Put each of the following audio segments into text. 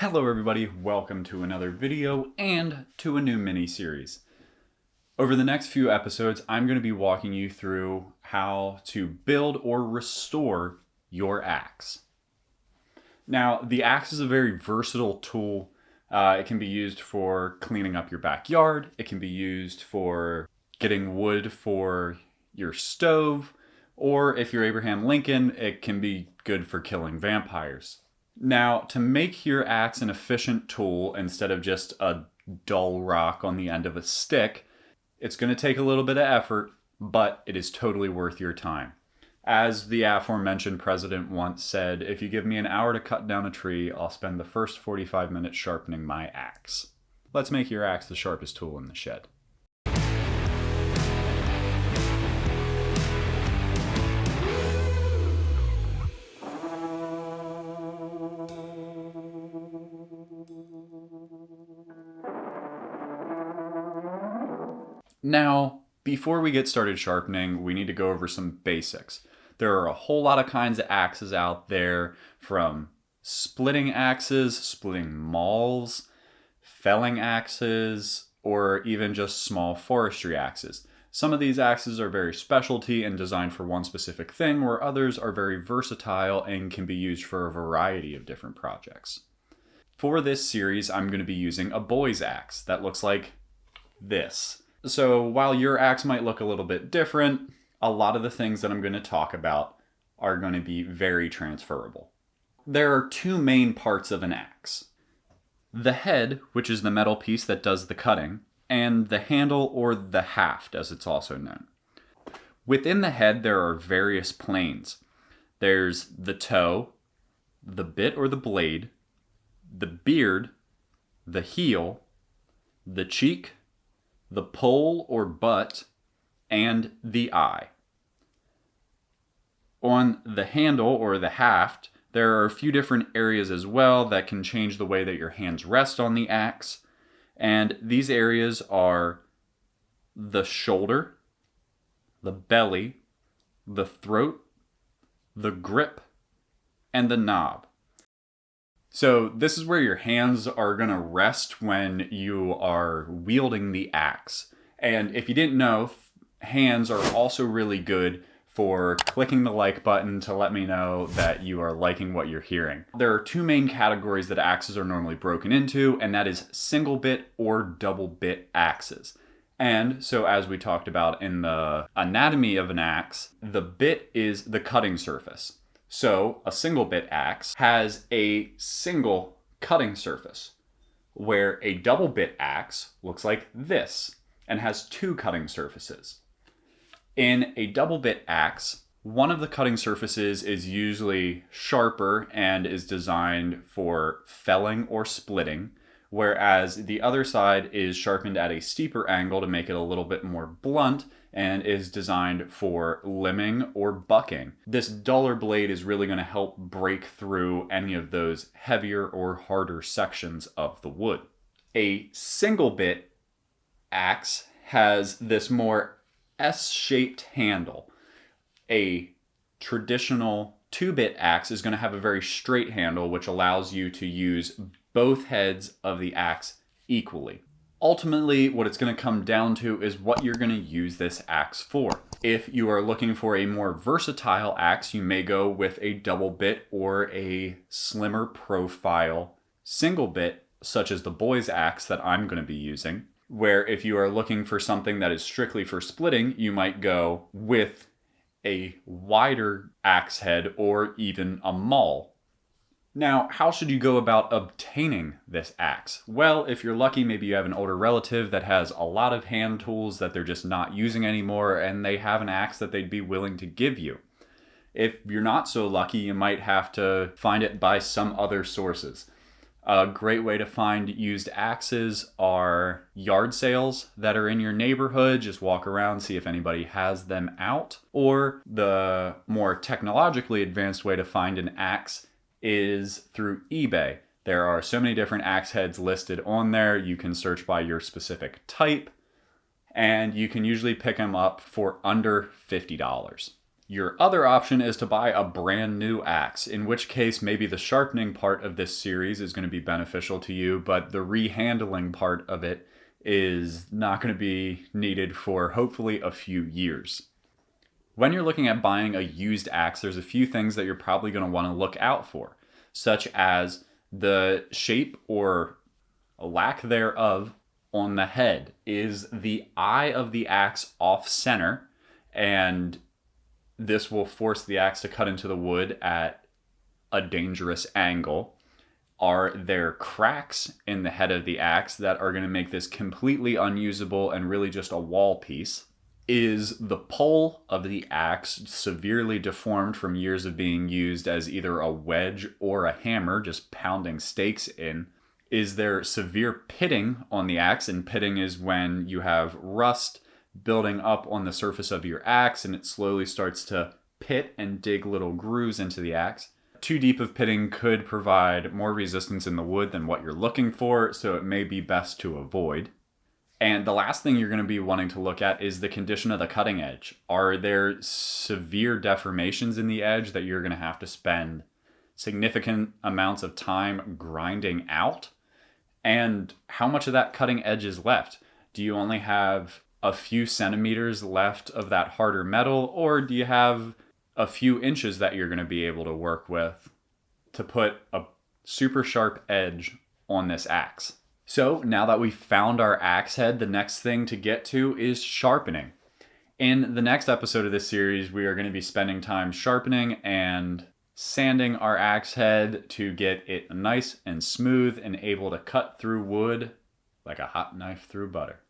Hello everybody, welcome to another video and to a new mini-series. Over the next few episodes, I'm going to be walking you through how to build or restore your axe. Now, the axe is a very versatile tool. It can be used for cleaning up your backyard. It can be used for getting wood for your stove. Or if you're Abraham Lincoln, it can be good for killing vampires. Now, to make your axe an efficient tool instead of just a dull rock on the end of a stick, it's going to take a little bit of effort, but it is totally worth your time. As the aforementioned president once said, if you give me an hour to cut down a tree, I'll spend the first 45 minutes sharpening my axe. Let's make your axe the sharpest tool in the shed. Now, before we get started sharpening, we need to go over some basics. There are a whole lot of kinds of axes out there, from splitting axes, splitting mauls, felling axes, or even just small forestry axes. Some of these axes are very specialty and designed for one specific thing, where others are very versatile and can be used for a variety of different projects. For this series, I'm going to be using a boy's axe that looks like this. So while your axe might look a little bit different, a lot of the things that I'm going to talk about are going to be very transferable. There are two main parts of an axe. The head, which is the metal piece that does the cutting, and the handle, or the haft as it's also known. Within the head there are various planes. There's the toe, the bit or the blade, the beard, the heel, the cheek, the pole or butt, and the eye. On the handle or the haft, there are a few different areas as well that can change the way that your hands rest on the axe. And these areas are the shoulder, the belly, the throat, the grip, and the knob. So this is where your hands are going to rest when you are wielding the axe. And if you didn't know, hands are also really good for clicking the like button to let me know that you are liking what you're hearing. There are two main categories that axes are normally broken into, and that is single bit or double bit axes. And so as we talked about in the anatomy of an axe, the bit is the cutting surface. So a single bit axe has a single cutting surface, where a double bit axe looks like this and has two cutting surfaces. In a double bit axe, one of the cutting surfaces is usually sharper and is designed for felling or splitting, whereas the other side is sharpened at a steeper angle to make it a little bit more blunt and is designed for limbing or bucking. This duller blade is really going to help break through any of those heavier or harder sections of the wood. A single bit axe has this more S-shaped handle. A traditional 2-bit axe is going to have a very straight handle, which allows you to use both heads of the axe equally. Ultimately, what it's going to come down to is what you're going to use this axe for. If you are looking for a more versatile axe, you may go with a double bit or a slimmer profile single bit, such as the boy's axe that I'm going to be using. Where if you are looking for something that is strictly for splitting, you might go with a wider axe head or even a maul. Now, how should you go about obtaining this axe? Well, if you're lucky, maybe you have an older relative that has a lot of hand tools that they're just not using anymore, and they have an axe that they'd be willing to give you. If you're not so lucky, you might have to find it by some other sources. A great way to find used axes are yard sales that are in your neighborhood. Just walk around, see if anybody has them out. Or the more technologically advanced way to find an axe is through eBay. There are so many different axe heads listed on there. You can search by your specific type, and you can usually pick them up for under $50. Your other option is to buy a brand new axe, in which case maybe the sharpening part of this series is going to be beneficial to you, but the rehandling part of it is not going to be needed for hopefully a few years. When you're looking at buying a used axe, there's a few things that you're probably going to want to look out for, such as the shape or lack thereof on the head. Is the eye of the axe off center, and this will force the axe to cut into the wood at a dangerous angle? Are there cracks in the head of the axe that are going to make this completely unusable and really just a wall piece? Is the pole of the axe severely deformed from years of being used as either a wedge or a hammer, just pounding stakes in? Is there severe pitting on the axe? And pitting is when you have rust building up on the surface of your axe and it slowly starts to pit and dig little grooves into the axe. Too deep of pitting could provide more resistance in the wood than what you're looking for, so it may be best to avoid. And the last thing you're going to be wanting to look at is the condition of the cutting edge. Are there severe deformations in the edge that you're going to have to spend significant amounts of time grinding out? And how much of that cutting edge is left? Do you only have a few centimeters left of that harder metal, or do you have a few inches that you're going to be able to work with to put a super sharp edge on this axe? So now that we've found our axe head, the next thing to get to is sharpening. In the next episode of this series, we are going to be spending time sharpening and sanding our axe head to get it nice and smooth and able to cut through wood like a hot knife through butter.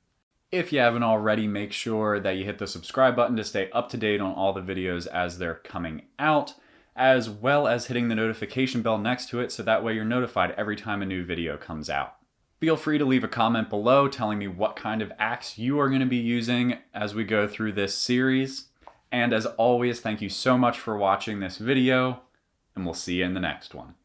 If you haven't already, make sure that you hit the subscribe button to stay up to date on all the videos as they're coming out, as well as hitting the notification bell next to it so that way you're notified every time a new video comes out. Feel free to leave a comment below telling me what kind of axe you are going to be using as we go through this series. And as always, thank you so much for watching this video, and we'll see you in the next one.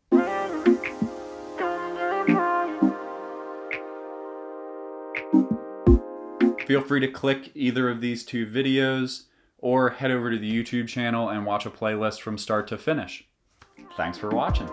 Feel free to click either of these two videos or head over to the YouTube channel and watch a playlist from start to finish. Thanks for watching.